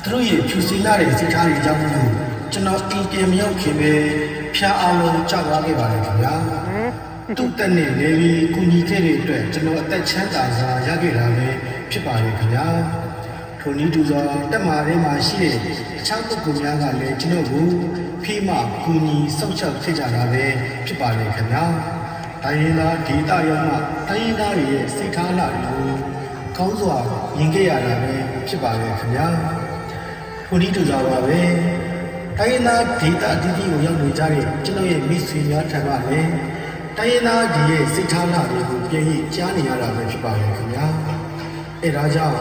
သူတို့ရဲ့ဖြူစင်လာတဲ့စိတ်ထားတွေကြောင့်မို့ကျွန်တော်အိမ်ပြန်မရောက်ခင်ပဲဖျားအောင်လုံးကြောက်သွားခဲ့ပါတယ်ခင်ဗျာသူ့တက်နဲ့လေပြီးကုညီခဲ့တဲ့အတွက်ကျွန်တော်အသက်ချမ်းသာစွာရခဲ့တာပဲဖြစ်ပါတယ်ခင်ဗျာထိုနည်းတူစွာတက်မာထဲမှာရှိတဲ့အခြားပုဂ္ဂိုလ်များကလည်းကျွန်တော်ကိုဖိမကုညီစောင့်ရှောက်ခဲ့ကြတာပဲဖြစ်ပါတယ်ခင်ဗျာတိုင်းရင်းသားဒေသရောမှတိုင်းရင်းသားတွေရဲ့စိတ်ထားလာတွေကိုကောင်းစွာမြင်ခဲ့ရတာပဲဖြစ်ပါတယ်ခင်ဗျာထိုနည်းတူစွာပါပဲတိုင်းရင်းသားဒေသအသီးသီးကိုရောက်နေကြတဲ့ကျွန်တော်ရဲ့မိတ်ဆွေများထံကလည်းတိုင်းရင်းသားဒီရဲ့စိတ်ထားလာတွေကိုပြန်ပြီးကြားနေရတာပဲဖြစ်ပါတယ်ခင်ဗျာအဲဒါကြောင့်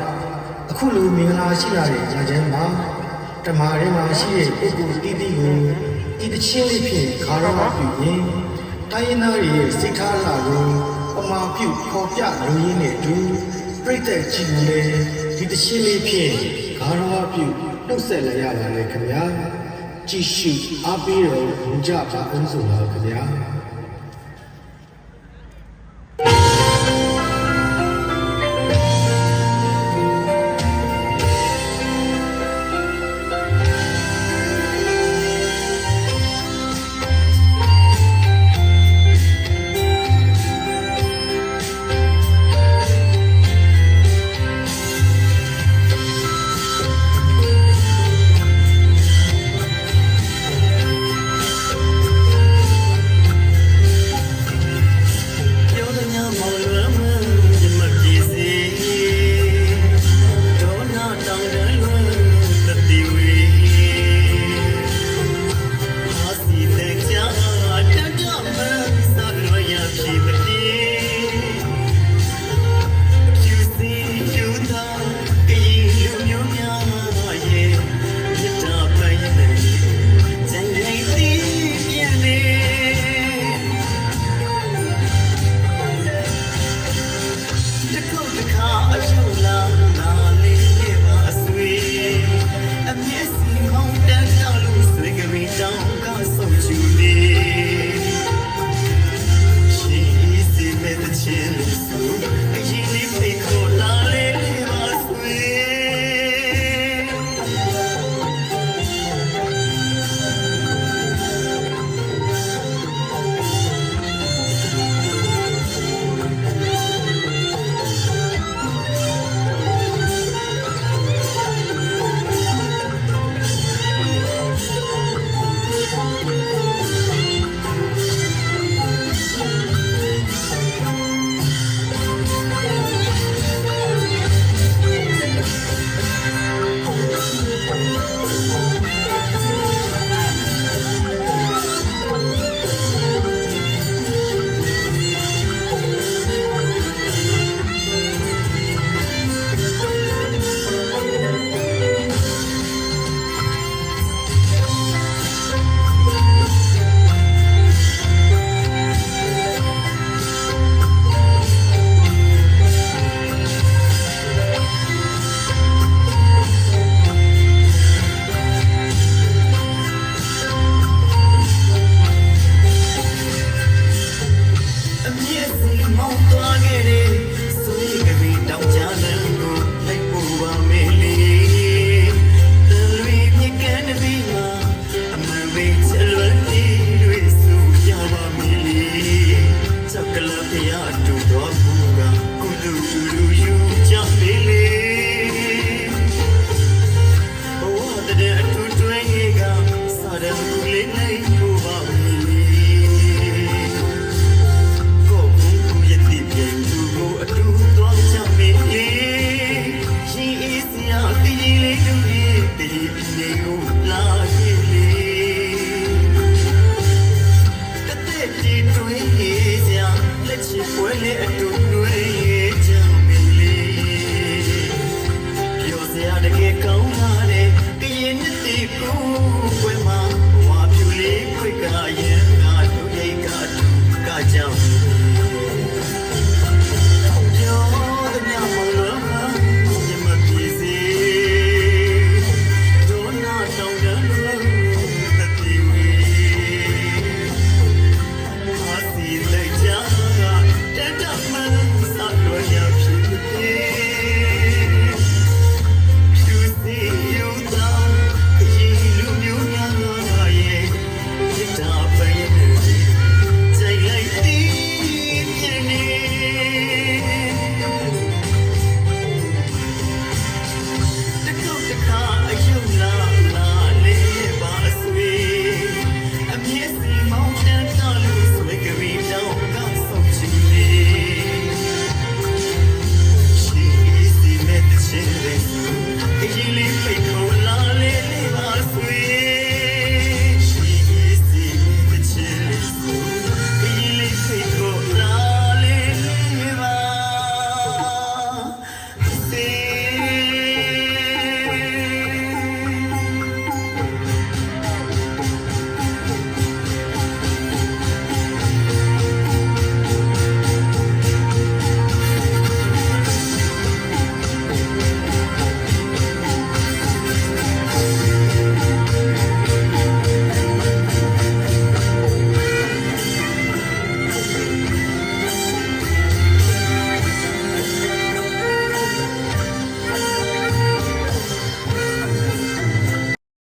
အခုလိုမင်္ဂလာရှိရတဲ့ညချမ်းမှာတမားထဲမှာရှိတဲ့ပုဂ္ဂိုလ်အသီးသီးကိုဒီတချင်းလေးဖြင့်ခါရမပြုရင်တိုင်းရင်းသားရဲ့စိတ်ထားလာကိုပမာပြုပေါ်ပြလို့ရင်းနဲ့တူပြိတ္တကြည့်နေဒီတချင်းလေးဖြင့်ခါရမပြုနှုတ်ဆက်လိုက်ရပါလေခင်ဗျာကြည့်ရှုအားပေးတော်မူကြပါအောင်ဆိုပါခင်ဗျာBaby, you lie.